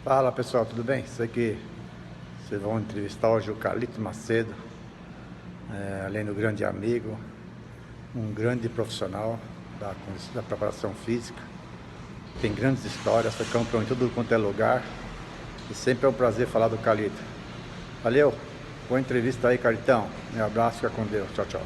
Fala pessoal, tudo bem? Sei que vocês vão entrevistar hoje o Carlito Macedo, além do grande amigo, um grande profissional da preparação física. Tem grandes histórias, foi campeão em tudo quanto é lugar e sempre é um prazer falar do Carlito. Valeu, boa entrevista aí, Carlitão. Um abraço, fica com Deus. Tchau, tchau.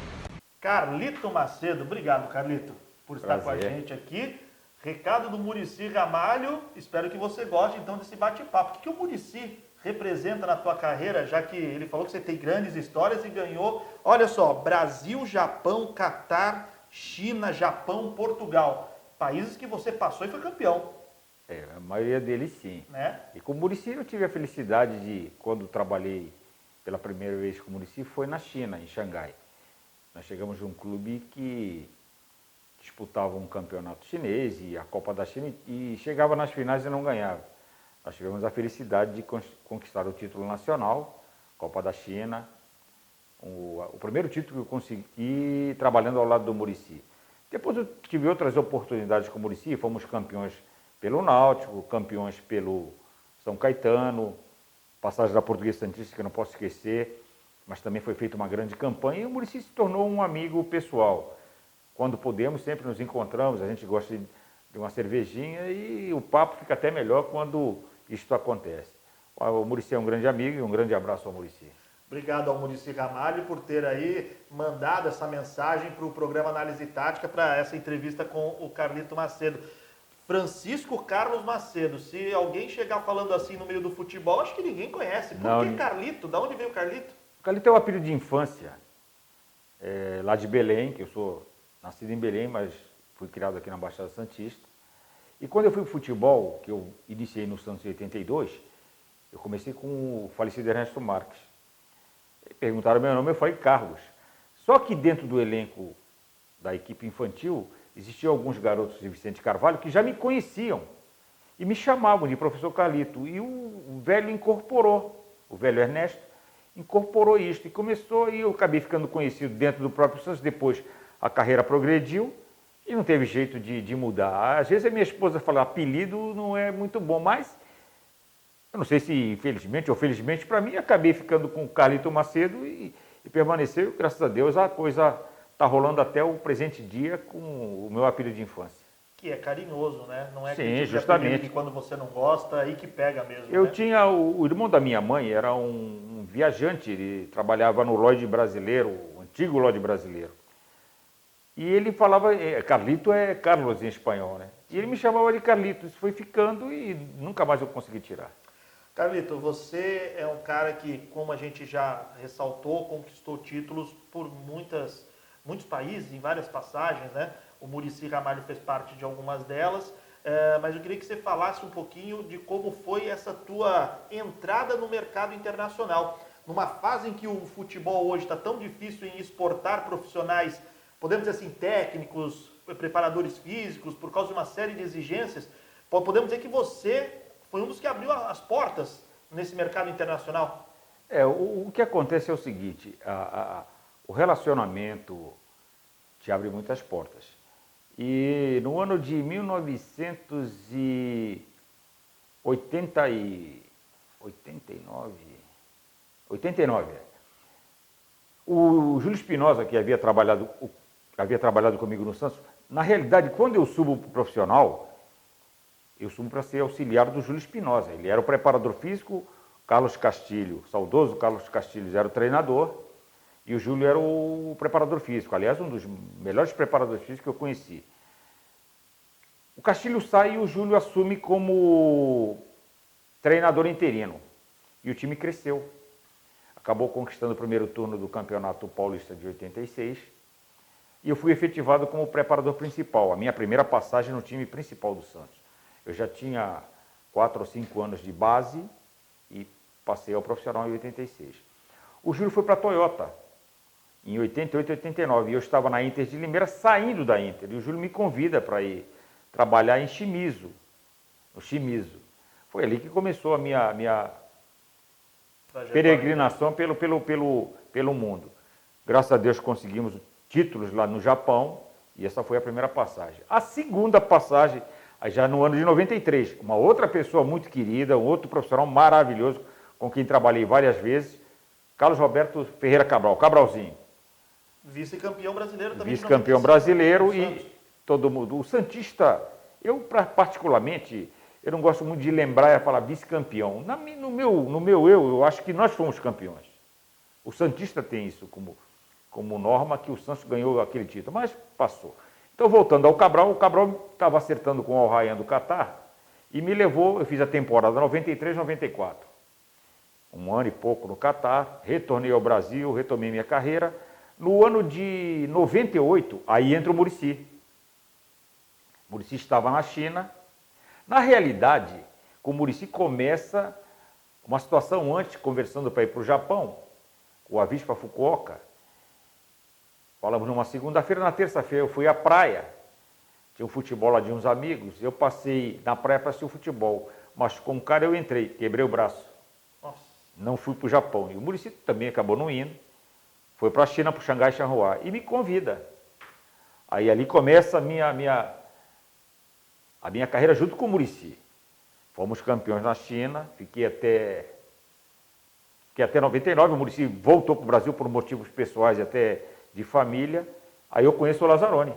Carlito Macedo, obrigado Carlito por estar com a gente aqui. Recado do Muricy Ramalho, espero que você goste então desse bate-papo. O que o Muricy representa na tua carreira, já que ele falou que você tem grandes histórias e ganhou, olha só, Brasil, Japão, Catar, China, Japão, Portugal. Países que você passou e foi campeão. A maioria deles sim. Né? E com o Muricy eu tive a felicidade de, quando trabalhei pela primeira vez com o Muricy, foi na China, em Xangai. Nós chegamos de um clube que disputava um campeonato chinês e a Copa da China e chegava nas finais e não ganhava. Nós tivemos a felicidade de conquistar o título nacional, Copa da China, o primeiro título que eu consegui trabalhando ao lado do Muricy. Depois eu tive outras oportunidades com o Muricy, fomos campeões pelo Náutico, campeões pelo São Caetano, passagem da Portuguesa Santista que eu não posso esquecer, mas também foi feita uma grande campanha e o Muricy se tornou um amigo pessoal. Quando podemos, sempre nos encontramos, a gente gosta de uma cervejinha e o papo fica até melhor quando isto acontece. O Muricy é um grande amigo e um grande abraço ao Muricy. Obrigado ao Muricy Ramalho por ter aí mandado essa mensagem para o programa Análise Tática, para essa entrevista com o Carlito Macedo. Francisco Carlos Macedo, se alguém chegar falando assim no meio do futebol, acho que ninguém conhece. Por que Carlito? Da onde veio o Carlito? O Carlito é um apelido de infância, lá de Belém, que eu sou nascido em Belém, mas fui criado aqui na Baixada Santista. E quando eu fui para o futebol, que eu iniciei no Santos em 82, eu comecei com o falecido Ernesto Marques. Perguntaram meu nome, eu falei Carlos. Só que dentro do elenco da equipe infantil, existiam alguns garotos de Vicente Carvalho que já me conheciam e me chamavam de professor Carlito. E o velho incorporou, o velho Ernesto, incorporou isto e começou, e eu acabei ficando conhecido dentro do próprio Santos. Depois a carreira progrediu e não teve jeito de mudar. Às vezes a minha esposa fala, apelido não é muito bom, mas eu não sei se infelizmente ou felizmente, para mim, acabei ficando com o Carlito Macedo e permaneceu, graças a Deus, a coisa está rolando até o presente dia com o meu apelido de infância. Que é carinhoso, né? Não é Sim, aquele tipo justamente. que quando você não gosta, aí que pega mesmo. Eu né? tinha, o irmão da minha mãe era um viajante, ele trabalhava no Lloyd Brasileiro, o antigo Lloyd Brasileiro. E ele falava, Carlito é Carlos em espanhol, né? E ele me chamava de Carlito, isso foi ficando e nunca mais eu consegui tirar. Carlito, você é um cara que, como a gente já ressaltou, conquistou títulos por muitos países, em várias passagens, né? O Muricy Ramalho fez parte de algumas delas, mas eu queria que você falasse um pouquinho de como foi essa tua entrada no mercado internacional. Numa fase em que o futebol hoje está tão difícil em exportar profissionais, podemos dizer assim, técnicos, preparadores físicos, por causa de uma série de exigências, podemos dizer que você foi um dos que abriu as portas nesse mercado internacional. O que acontece é o seguinte, o relacionamento te abre muitas portas. E no ano de 1989, o Júlio Espinosa, que havia trabalhado comigo no Santos, na realidade, quando eu subo para o profissional, eu subo para ser auxiliar do Júlio Espinosa. Ele era o preparador físico, Carlos Castilho, saudoso Carlos Castilho, era o treinador, e o Júlio era o preparador físico, aliás, um dos melhores preparadores físicos que eu conheci. O Castilho sai e o Júlio assume como treinador interino. E o time cresceu. Acabou conquistando o primeiro turno do Campeonato Paulista de 86. E eu fui efetivado como preparador principal, a minha primeira passagem no time principal do Santos. Eu já tinha 4 ou 5 anos de base e passei ao profissional em 86. O Júlio foi para a Toyota em 88 e 89. E eu estava na Inter de Limeira, saindo da Inter. E o Júlio me convida para ir trabalhar em Shimizu, no Shimizu. Foi ali que começou a minha peregrinação pelo mundo. Graças a Deus conseguimos títulos lá no Japão e essa foi a primeira passagem. A segunda passagem, Aí já no ano de 93, uma outra pessoa muito querida, um outro profissional maravilhoso, com quem trabalhei várias vezes, Carlos Roberto Ferreira Cabral, Cabralzinho. Vice-campeão brasileiro também. Vice-campeão brasileiro e todo mundo. O Santista, eu particularmente, eu não gosto muito de lembrar e falar vice-campeão. No meu eu acho que nós fomos campeões. O Santista tem isso como norma, que o Santos ganhou aquele título, mas passou. Então, voltando ao Cabral, o Cabral estava acertando com o Al Rayyan do Catar e me levou, eu fiz a temporada 93, 94. Um ano e pouco no Catar, retornei ao Brasil, retomei minha carreira. No ano de 98, aí entra o Muricy. O Muricy estava na China. Na realidade, com o Muricy começa uma situação antes, conversando para ir para o Japão, o Avispa Fukuoka. Falamos numa segunda-feira, na terça-feira eu fui à praia, tinha um futebol lá de uns amigos, eu passei na praia para assistir o futebol, mas como cara eu entrei, quebrei o braço. Nossa. Não fui para o Japão. E o Muricy também acabou não indo, foi para a China, para o Xangai Shanghua, e me convida. Aí ali começa a minha carreira junto com o Muricy. Fomos campeões na China, fiquei até 99, o Muricy voltou para o Brasil por motivos pessoais e até de família, aí eu conheço o Lazzaroni.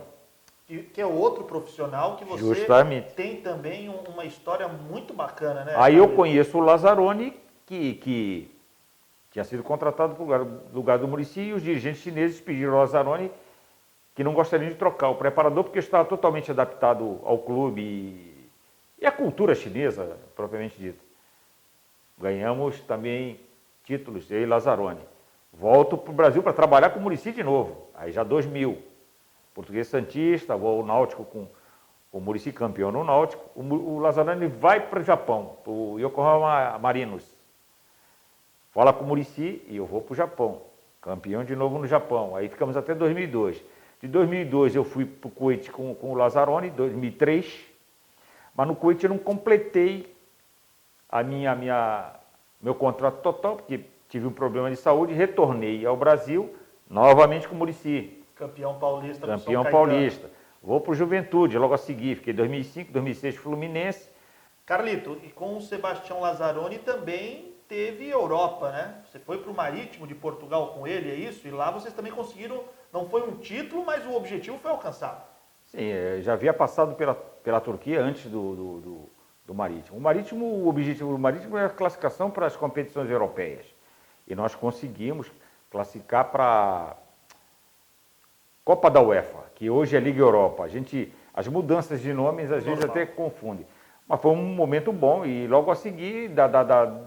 Que é outro profissional que você Justamente. tem também uma história muito bacana, né? Aí eu conheço o Lazzaroni, que tinha sido contratado para o lugar do Muricy, e os dirigentes chineses pediram ao Lazzaroni que não gostariam de trocar o preparador, porque estava totalmente adaptado ao clube e à cultura chinesa, propriamente dita. Ganhamos também títulos, eu e Lazzaroni. Volto para o Brasil para trabalhar com o Muricy de novo, aí já 2000. Português Santista, vou ao Náutico com o Muricy campeão no Náutico. O Lazzaroni vai para o Japão, para o Yokohama Marinos. Fala com o Muricy e eu vou para o Japão, campeão de novo no Japão. Aí ficamos até 2002. De 2002 eu fui para o Kuwait com o Lazzaroni, 2003. Mas no Kuwait eu não completei meu contrato total, porque tive um problema de saúde, retornei ao Brasil, novamente com o Muricy. Campeão paulista. Campeão paulista. Vou para o Juventude, logo a seguir. Fiquei 2005, 2006 Fluminense. Carlito, e com o Sebastião Lazzaroni também teve Europa, né? Você foi para o Marítimo de Portugal com ele, é isso? E lá vocês também conseguiram, não foi um título, mas o objetivo foi alcançado. Sim, já havia passado pela Turquia antes do Marítimo. O objetivo do Marítimo é a classificação para as competições europeias. E nós conseguimos classificar para a Copa da UEFA, que hoje é Liga Europa. As mudanças de nomes às vezes até confundem. Mas foi um momento bom e logo a seguir,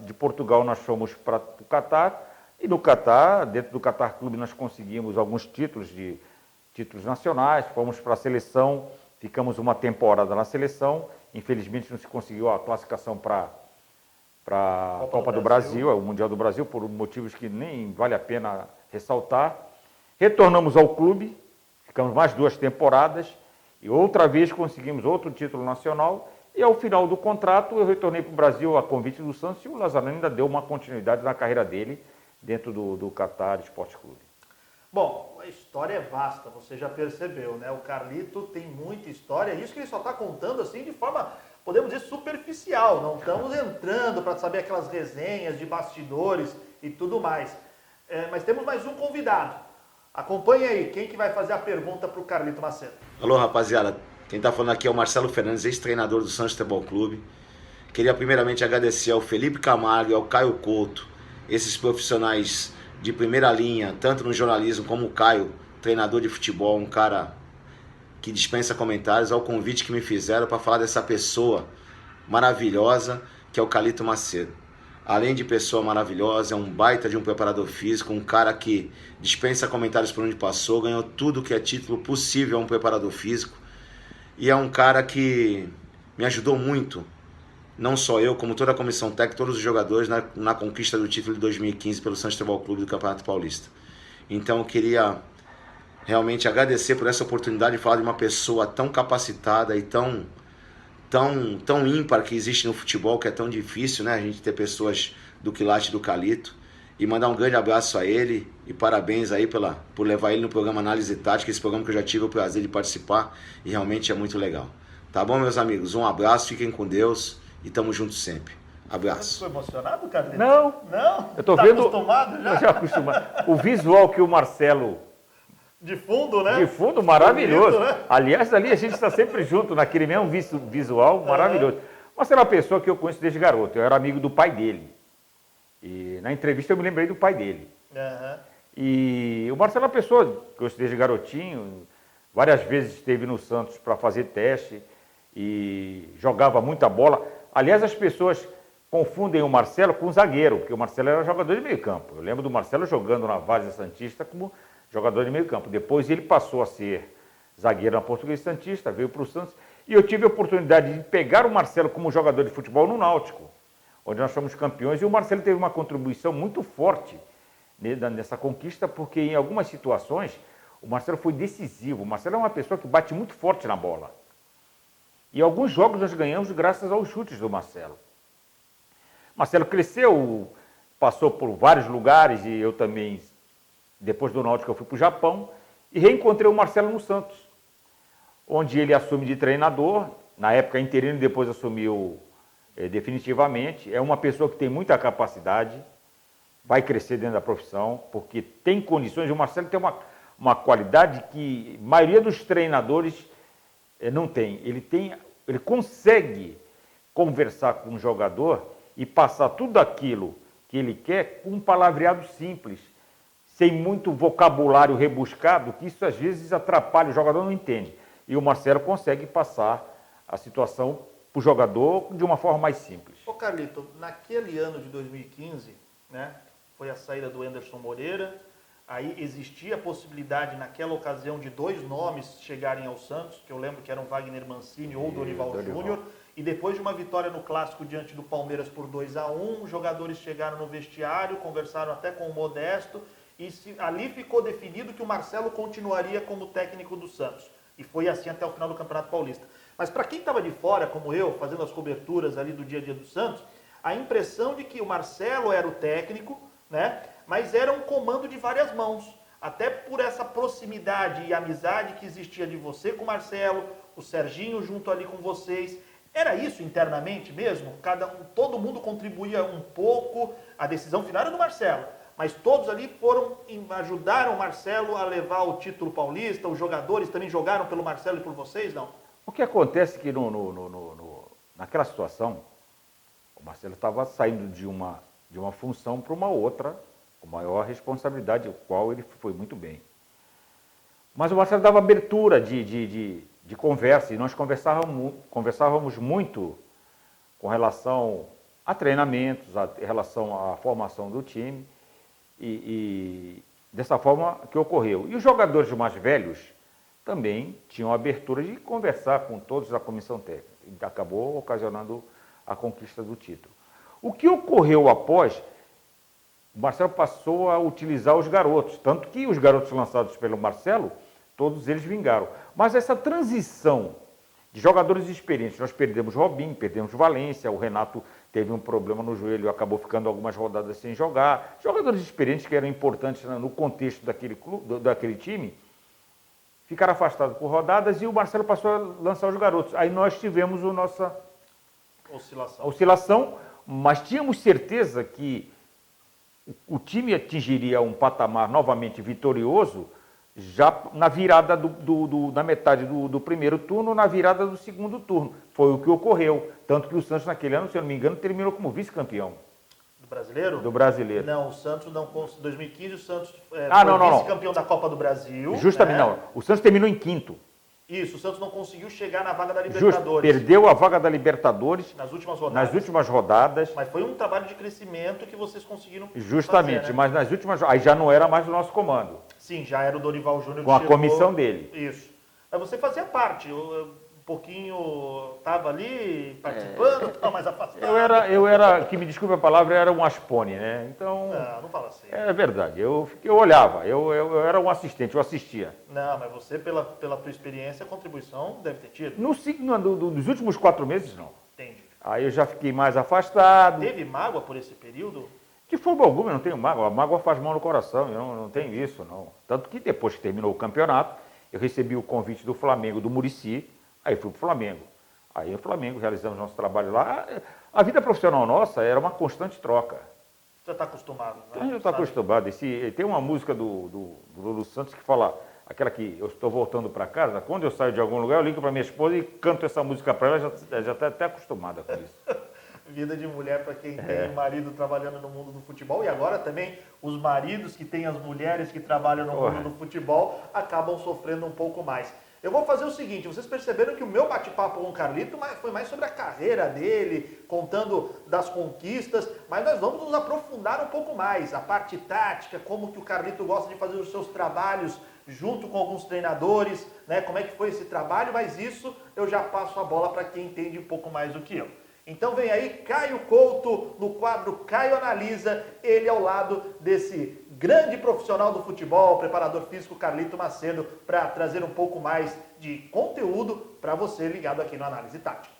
de Portugal, nós fomos para o Catar. E no Catar, dentro do Catar Clube, nós conseguimos alguns títulos nacionais. Fomos para a seleção, ficamos uma temporada na seleção. Infelizmente não se conseguiu a classificação para a Copa do Brasil, o Mundial do Brasil, por motivos que nem vale a pena ressaltar. Retornamos ao clube, ficamos mais 2 temporadas e outra vez conseguimos outro título nacional. E ao final do contrato eu retornei para o Brasil a convite do Santos e o Lazzaroni ainda deu uma continuidade na carreira dele dentro do Qatar Esporte Clube. Bom, a história é vasta, você já percebeu, né? O Carlito tem muita história, isso que ele só está contando assim de forma, podemos dizer, superficial. Não estamos entrando para saber aquelas resenhas de bastidores e tudo mais. Mas temos mais um convidado. Acompanhe aí, quem que vai fazer a pergunta para o Carlito Macedo? Alô, rapaziada. Quem está falando aqui é o Marcelo Fernandes, ex-treinador do Santos Futebol Clube. Queria primeiramente agradecer ao Felipe Camargo e ao Caio Couto, esses profissionais de primeira linha, tanto no jornalismo como o Caio, treinador de futebol, um cara que dispensa comentários, ao convite que me fizeram para falar dessa pessoa maravilhosa que é o Carlito Macedo. Além de pessoa maravilhosa, é um baita de um preparador físico, um cara que dispensa comentários por onde passou, ganhou tudo que é título possível a um preparador físico. E é um cara que me ajudou muito, não só eu, como toda a comissão técnica, todos os jogadores, na conquista do título de 2015 pelo Santos Futebol Clube do Campeonato Paulista. Então eu queria realmente agradecer por essa oportunidade de falar de uma pessoa tão capacitada e tão ímpar que existe no futebol, que é tão difícil, né? A gente ter pessoas do quilate do Carlito. E mandar um grande abraço a ele e parabéns aí por levar ele no programa Análise Tática, esse programa que eu já tive o prazer de participar e realmente é muito legal. Tá bom, meus amigos? Um abraço, fiquem com Deus e tamo junto sempre. Você Abraço. ficou emocionado, Carlito? Não. Não? Eu tô Tá vendo. acostumado já? Eu já acostumado. O visual que o Marcelo. De fundo, né? De fundo, maravilhoso. Bonito, né? Aliás, ali a gente está sempre junto, naquele mesmo visual maravilhoso. Marcelo é uma pessoa que eu conheço desde garoto. Eu era amigo do pai dele. E na entrevista eu me lembrei do pai dele. Aham. E o Marcelo é uma pessoa que eu conheço desde garotinho. Várias vezes esteve no Santos para fazer teste e jogava muita bola. Aliás, as pessoas confundem o Marcelo com o zagueiro, porque o Marcelo era jogador de meio campo. Eu lembro do Marcelo jogando na Várzea Santista como jogador de meio campo. Depois ele passou a ser zagueiro na Portuguesa Santista, veio para o Santos. E eu tive a oportunidade de pegar o Marcelo como jogador de futebol no Náutico, onde nós fomos campeões. E o Marcelo teve uma contribuição muito forte nessa conquista, porque em algumas situações o Marcelo foi decisivo. O Marcelo é uma pessoa que bate muito forte na bola. E alguns jogos nós ganhamos graças aos chutes do Marcelo. Marcelo cresceu, passou por vários lugares e eu também, depois do Náutico, eu fui para o Japão e reencontrei o Marcelo no Santos, onde ele assume de treinador, na época interino e depois assumiu definitivamente. É uma pessoa que tem muita capacidade, vai crescer dentro da profissão, porque tem condições. O Marcelo tem uma qualidade que a maioria dos treinadores não tem. Ele consegue conversar com o jogador e passar tudo aquilo que ele quer com um palavreado simples, sem muito vocabulário rebuscado, que isso às vezes atrapalha, o jogador não entende. E o Marcelo consegue passar a situação para o jogador de uma forma mais simples. Ô Carlito, naquele ano de 2015, né, foi a saída do Anderson Moreira, aí existia a possibilidade naquela ocasião de 2 nomes chegarem ao Santos, que eu lembro que eram Wagner Mancini ou Dorival Júnior, e depois de uma vitória no Clássico diante do Palmeiras por 2-1, os jogadores chegaram no vestiário, conversaram até com o Modesto, e ali ficou definido que o Marcelo continuaria como técnico do Santos. E foi assim até o final do Campeonato Paulista. Mas para quem estava de fora, como eu, fazendo as coberturas ali do dia a dia do Santos, a impressão de que o Marcelo era o técnico, né? Mas era um comando de várias mãos. Até por essa proximidade e amizade que existia de você com o Marcelo, o Serginho junto ali com vocês. Era isso internamente mesmo? Todo mundo contribuía um pouco, a decisão final era do Marcelo, mas todos ali ajudaram o Marcelo a levar o título paulista, os jogadores também jogaram pelo Marcelo e por vocês, não? O que acontece é que naquela situação, o Marcelo estava saindo de uma função para uma outra, com maior responsabilidade, o qual ele foi muito bem. Mas o Marcelo dava abertura de conversa, e nós conversávamos muito com relação a treinamentos, em relação à formação do time, e dessa forma que ocorreu. E os jogadores mais velhos também tinham abertura de conversar com todos da comissão técnica, e acabou ocasionando a conquista do título. O que ocorreu após, o Marcelo passou a utilizar os garotos, tanto que os garotos lançados pelo Marcelo, todos eles vingaram. Mas essa transição de jogadores experientes, nós perdemos Robinho, perdemos Valência, o Renato teve um problema no joelho, acabou ficando algumas rodadas sem jogar. Jogadores experientes que eram importantes no contexto daquele time, ficaram afastados por rodadas e o Marcelo passou a lançar os garotos. Aí nós tivemos a nossa oscilação, mas tínhamos certeza que o time atingiria um patamar novamente vitorioso já na virada na metade do primeiro turno, na virada do segundo turno. Foi o que ocorreu. Tanto que o Santos, naquele ano, se eu não me engano, terminou como vice-campeão. Do brasileiro? Do brasileiro. Não, o Santos não... Em 2015, o Santos foi vice-campeão da Copa do Brasil. Justamente, né? não. O Santos terminou em quinto. Isso, o Santos não conseguiu chegar na vaga da Libertadores. Perdeu a vaga da Libertadores nas últimas rodadas. Nas últimas rodadas. Mas foi um trabalho de crescimento que vocês conseguiram Justamente, fazer, né? Mas nas últimas... Aí já não era mais o nosso comando. Sim, já era o Dorival Júnior. Com a comissão dele. Isso. Mas você fazia parte, um pouquinho estava ali participando, estava mais afastado. Eu era, que me desculpe a palavra, eu era um aspone, né? Então... Não fala assim. É verdade, eu olhava, eu era um assistente, eu assistia. Não, mas você, pela tua experiência, a contribuição deve ter tido. Nos últimos 4 meses, não. Entendi. Aí eu já fiquei mais afastado. Teve mágoa por esse período? De forma alguma, eu não tenho mágoa. A mágoa faz mal no coração, eu não tenho isso, não. Tanto que depois que terminou o campeonato, eu recebi o convite do Flamengo, do Muricy, aí fui para o Flamengo. Aí o Flamengo, realizamos nosso trabalho lá. A vida profissional nossa era uma constante troca. Você está acostumado, né? Então, eu estou acostumado. Tem uma música do Lulu Santos que fala, aquela que eu estou voltando para casa, quando eu saio de algum lugar, eu ligo para minha esposa e canto essa música para ela, já está até acostumada com isso. Vida de mulher para quem tem um marido trabalhando no mundo do futebol, e agora também os maridos que têm as mulheres que trabalham no mundo do futebol acabam sofrendo um pouco mais. Eu vou fazer o seguinte, vocês perceberam que o meu bate-papo com o Carlito foi mais sobre a carreira dele, contando das conquistas, mas nós vamos nos aprofundar um pouco mais, a parte tática, como que o Carlito gosta de fazer os seus trabalhos junto com alguns treinadores, né? Como é que foi esse trabalho, mas isso eu já passo a bola para quem entende um pouco mais do que eu. Então vem aí Caio Couto no quadro Caio Analisa, ele ao lado desse grande profissional do futebol, preparador físico Carlito Macedo, para trazer um pouco mais de conteúdo para você ligado aqui no Análise Tática.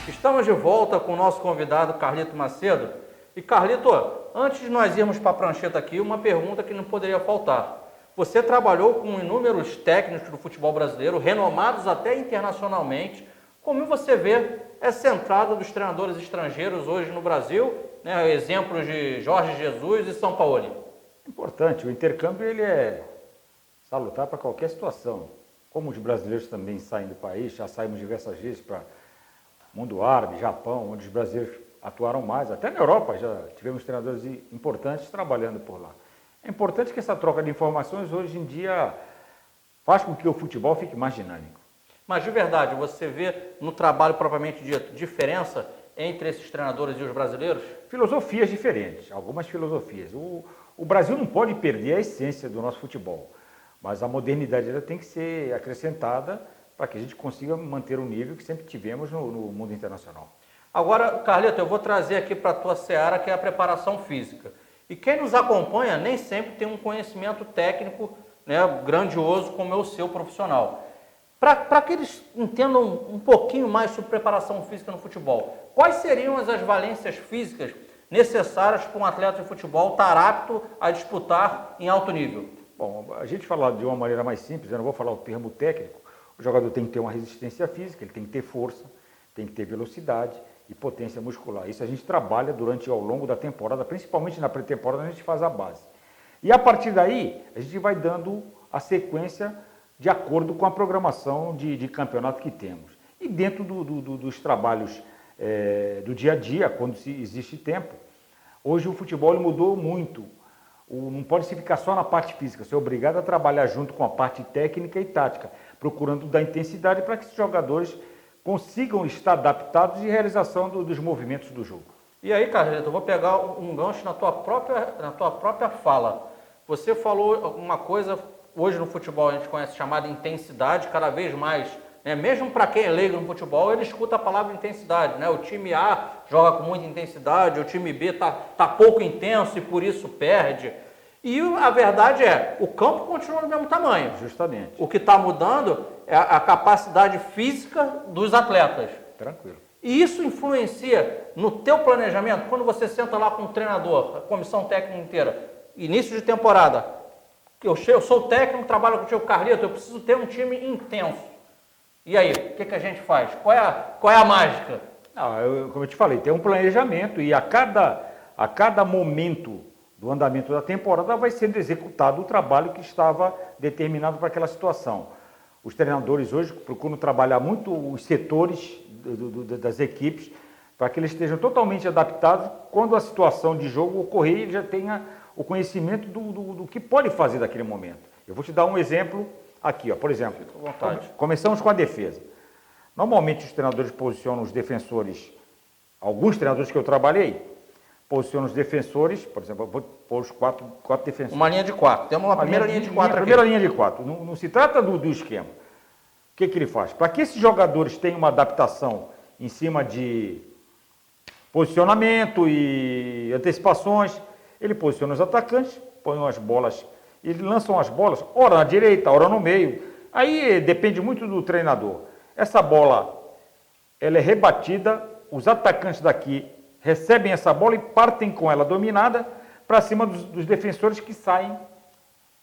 Estamos de volta com o nosso convidado Carlito Macedo. E Carlito, antes de nós irmos para a prancheta aqui, uma pergunta que não poderia faltar. Você trabalhou com inúmeros técnicos do futebol brasileiro, renomados até internacionalmente. Como você vê essa entrada dos treinadores estrangeiros hoje no Brasil, né? Exemplos de Jorge Jesus e Sampaoli? Importante, o intercâmbio ele é salutar para qualquer situação. Como os brasileiros também saem do país, já saímos diversas vezes para o mundo árabe, Japão, onde os brasileiros atuaram mais. Até na Europa já tivemos treinadores importantes trabalhando por lá. É importante que essa troca de informações hoje em dia faz com que o futebol fique mais dinâmico. Mas de verdade, você vê no trabalho propriamente dito diferença entre esses treinadores e os brasileiros? Filosofias diferentes, algumas filosofias. O Brasil não pode perder a essência do nosso futebol, mas a modernidade ela tem que ser acrescentada para que a gente consiga manter o nível que sempre tivemos no mundo internacional. Agora, Carlito, eu vou trazer aqui para a tua seara, que é a preparação física. E quem nos acompanha nem sempre tem um conhecimento técnico, né, grandioso como é o seu profissional. Para que eles entendam um pouquinho mais sobre preparação física no futebol, quais seriam as valências físicas necessárias para um atleta de futebol estar apto a disputar em alto nível? Bom, a gente fala de uma maneira mais simples, eu não vou falar o termo técnico, o jogador tem que ter uma resistência física, ele tem que ter força, tem que ter velocidade e potência muscular. Isso a gente trabalha ao longo da temporada, principalmente na pré-temporada, a gente faz a base. E a partir daí, a gente vai dando a sequência de acordo com a programação de campeonato que temos. E dentro dos trabalhos do dia a dia, quando existe tempo, hoje o futebol mudou muito. Não pode se ficar só na parte física, você é obrigado a trabalhar junto com a parte técnica e tática, procurando dar intensidade para que esses jogadores consigam estar adaptados em realização dos movimentos do jogo. E aí, Carlito, eu vou pegar um gancho na tua própria fala. Você falou uma coisa, hoje no futebol a gente conhece chamada intensidade, cada vez mais, né? Mesmo para quem é leigo no futebol, ele escuta a palavra intensidade, né? O time A joga com muita intensidade, o time B tá pouco intenso e por isso perde. E a verdade é, o campo continua do mesmo tamanho. Justamente. O que está mudando é a capacidade física dos atletas. Tranquilo. E isso influencia no teu planejamento, quando você senta lá com o treinador, a comissão técnica inteira, início de temporada, eu sou o técnico, trabalho com o tio Carlito, eu preciso ter um time intenso. E aí, o que a gente faz? Qual é a mágica? Como eu te falei, tem um planejamento e a cada momento do andamento da temporada vai sendo executado o trabalho que estava determinado para aquela situação. Os treinadores hoje procuram trabalhar muito os setores das equipes para que eles estejam totalmente adaptados quando a situação de jogo ocorrer, ele já tenha o conhecimento do que pode fazer daquele momento. Eu vou te dar um exemplo aqui, ó. Por exemplo, começamos com a defesa. Normalmente os treinadores posicionam os defensores, alguns treinadores que eu trabalhei, posicionam os defensores, por exemplo, eu vou pôr os quatro defensores. Uma linha de 4, temos uma primeira linha de 4 aqui. Primeira linha de 4, não se trata do esquema. O que ele faz? Para que esses jogadores tenham uma adaptação em cima de posicionamento e antecipações, ele posiciona os atacantes, põe as bolas, eles lançam as bolas, ora na direita, ora no meio. Aí depende muito do treinador. Essa bola, ela é rebatida, os atacantes daqui recebem essa bola e partem com ela dominada para cima dos defensores que saem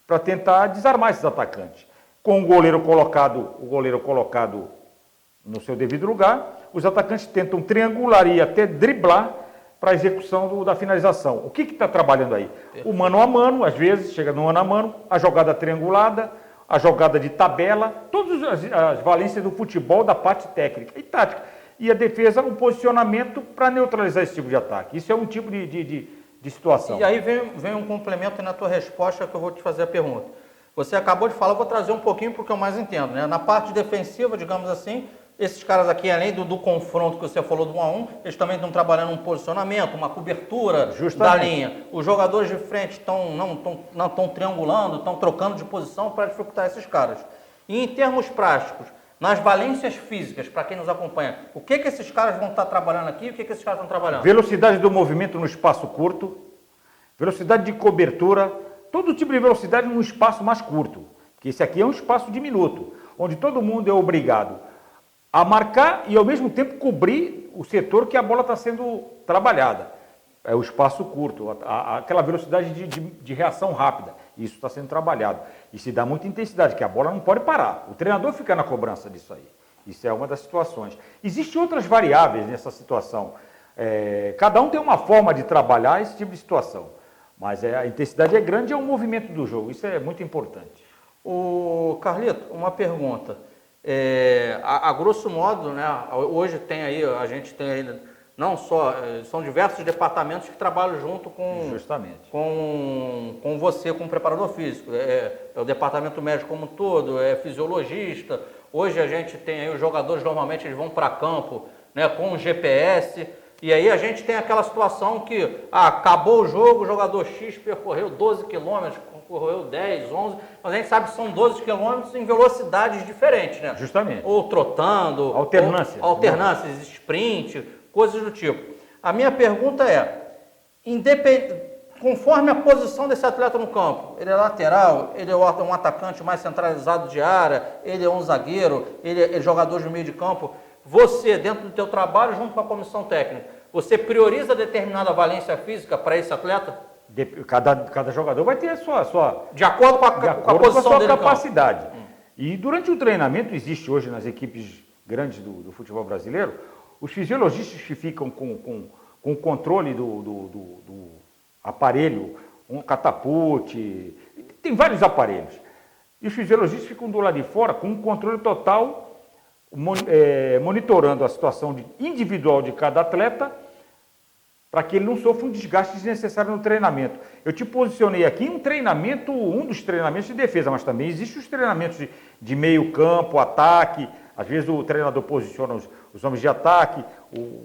para tentar desarmar esses atacantes. com o goleiro colocado no seu devido lugar, os atacantes tentam triangular e até driblar para a execução da finalização. O que está trabalhando aí? O mano a mano, às vezes, chega no mano a mano, a jogada triangulada, a jogada de tabela, todas as valências do futebol, da parte técnica e tática. E a defesa, o posicionamento para neutralizar esse tipo de ataque. Isso é um tipo de situação. E aí vem um complemento na tua resposta que eu vou te fazer a pergunta. Você acabou de falar, eu vou trazer um pouquinho porque eu mais entendo, né? Na parte defensiva, digamos assim, esses caras aqui, além do confronto que você falou do 1 a 1, eles também estão trabalhando um posicionamento, uma cobertura da linha. Os jogadores de frente não estão triangulando, estão trocando de posição para dificultar esses caras. E em termos práticos, nas valências físicas, para quem nos acompanha, o que esses caras vão estar trabalhando aqui e o que esses caras estão trabalhando? Velocidade do movimento no espaço curto, velocidade de cobertura, todo tipo de velocidade num espaço mais curto. Porque esse aqui é um espaço diminuto, onde todo mundo é obrigado a marcar e, ao mesmo tempo, cobrir o setor que a bola está sendo trabalhada. É o espaço curto, aquela velocidade de reação rápida. Isso está sendo trabalhado. E se dá muita intensidade, que a bola não pode parar. O treinador fica na cobrança disso aí. Isso é uma das situações. Existem outras variáveis nessa situação. Cada um tem uma forma de trabalhar esse tipo de situação. Mas a intensidade é grande e é um movimento do jogo. Isso é muito importante. O Carlito, uma pergunta. A grosso modo, né, hoje a gente tem aí, não só, são diversos departamentos que trabalham junto com você, como preparador físico. É o departamento médico como um todo, é fisiologista. Hoje a gente tem aí os jogadores, normalmente eles vão para campo, né, com o GPS. E aí a gente tem aquela situação que acabou o jogo, o jogador X percorreu 12 quilômetros, percorreu 10, 11, mas a gente sabe que são 12 quilômetros em velocidades diferentes, né? Justamente. Ou trotando, alternâncias, sprint, coisas do tipo. A minha pergunta é, conforme a posição desse atleta no campo, ele é lateral, ele é um atacante mais centralizado de área, ele é um zagueiro, ele é jogador de meio de campo, você, dentro do teu trabalho, junto com a comissão técnica, você prioriza determinada valência física para esse atleta? Cada jogador vai ter a sua de acordo com a posição sua dele, capacidade. E durante o treinamento, existe hoje nas equipes grandes do futebol brasileiro, os fisiologistas que ficam com o controle do aparelho, um catapulte, tem vários aparelhos. E os fisiologistas ficam do lado de fora com um controle total, monitorando a situação individual de cada atleta, para que ele não sofra um desgaste desnecessário no treinamento. Eu te posicionei aqui um dos treinamentos de defesa, mas também existem os treinamentos de meio campo, ataque. Às vezes o treinador posiciona os homens de ataque.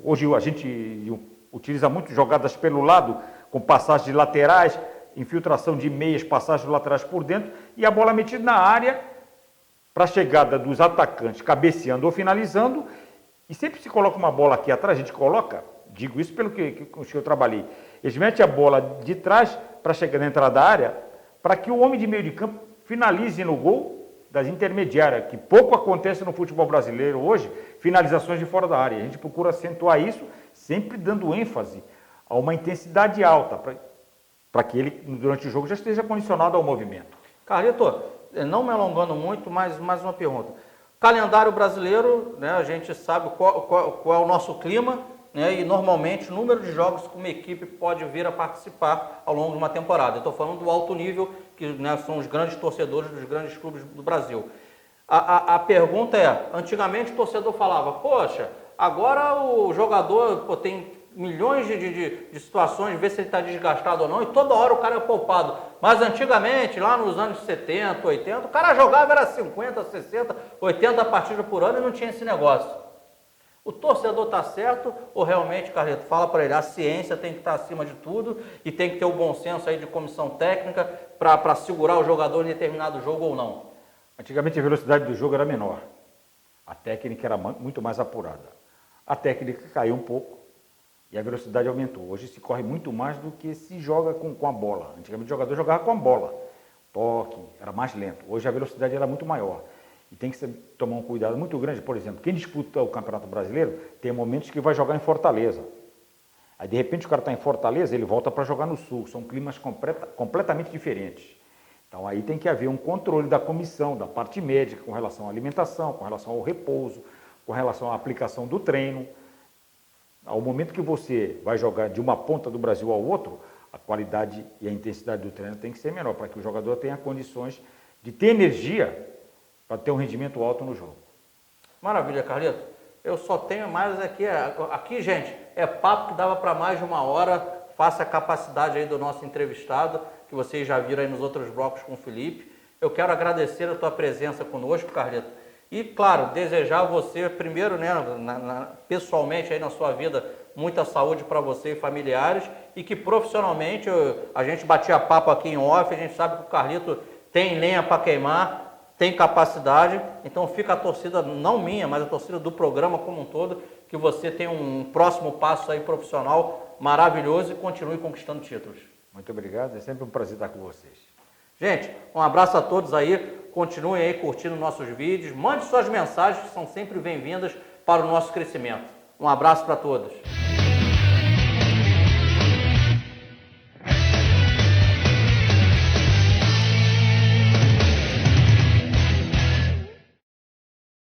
Hoje a gente utiliza muito jogadas pelo lado, com passagens de laterais, infiltração de meias, passagens de laterais por dentro, e a bola metida na área para a chegada dos atacantes, cabeceando ou finalizando. E sempre se coloca uma bola aqui atrás, a gente coloca, digo isso pelo que eu trabalhei, eles metem a bola de trás para chegar na entrada da área, para que o homem de meio de campo finalize no gol das intermediárias, que pouco acontece no futebol brasileiro hoje, finalizações de fora da área. A gente procura acentuar isso, sempre dando ênfase a uma intensidade alta, para que ele, durante o jogo, já esteja condicionado ao movimento. Carlito, não me alongando muito, mas mais uma pergunta. Calendário brasileiro, né, a gente sabe qual é o nosso clima, né, e normalmente o número de jogos que uma equipe pode vir a participar ao longo de uma temporada. Eu estou falando do alto nível, que, né, são os grandes torcedores dos grandes clubes do Brasil. A pergunta é, antigamente o torcedor falava, poxa, agora o jogador tem milhões de situações, ver se ele está desgastado ou não, e toda hora o cara é poupado. Mas antigamente, lá nos anos 70, 80, o cara jogava, era 50, 60, 80 partidas por ano e não tinha esse negócio. O torcedor está certo ou realmente, Carlito, fala para ele, a ciência tem que estar acima de tudo e tem que ter o bom senso aí de comissão técnica para segurar o jogador em determinado jogo ou não? Antigamente a velocidade do jogo era menor, a técnica era muito mais apurada. A técnica caiu um pouco e a velocidade aumentou. Hoje se corre muito mais do que se joga com a bola. Antigamente o jogador jogava com a bola, toque, era mais lento. Hoje a velocidade era muito maior. E tem que tomar um cuidado muito grande. Por exemplo, quem disputa o Campeonato Brasileiro tem momentos que vai jogar em Fortaleza. Aí, de repente, o cara está em Fortaleza, ele volta para jogar no Sul. São climas completamente diferentes. Então aí tem que haver um controle da comissão, da parte médica, com relação à alimentação, com relação ao repouso, com relação à aplicação do treino. Ao momento que você vai jogar de uma ponta do Brasil ao outro, a qualidade e a intensidade do treino tem que ser menor, para que o jogador tenha condições de ter energia para ter um rendimento alto no jogo. Maravilha, Carlito. Eu só tenho mais aqui, gente, é papo que dava para mais de 1 hora, face a capacidade aí do nosso entrevistado, que vocês já viram aí nos outros blocos com o Felipe. Eu quero agradecer a tua presença conosco, Carlito, e, claro, desejar a você, primeiro, né, pessoalmente aí na sua vida, muita saúde para você e familiares, e que profissionalmente, a gente batia papo aqui em off, a gente sabe que o Carlito tem lenha para queimar, tem capacidade, então fica a torcida, não minha, mas a torcida do programa como um todo, que você tenha um próximo passo aí profissional maravilhoso e continue conquistando títulos. Muito obrigado, é sempre um prazer estar com vocês. Gente, um abraço a todos aí, continuem aí curtindo nossos vídeos, mande suas mensagens que são sempre bem-vindas para o nosso crescimento. Um abraço para todos.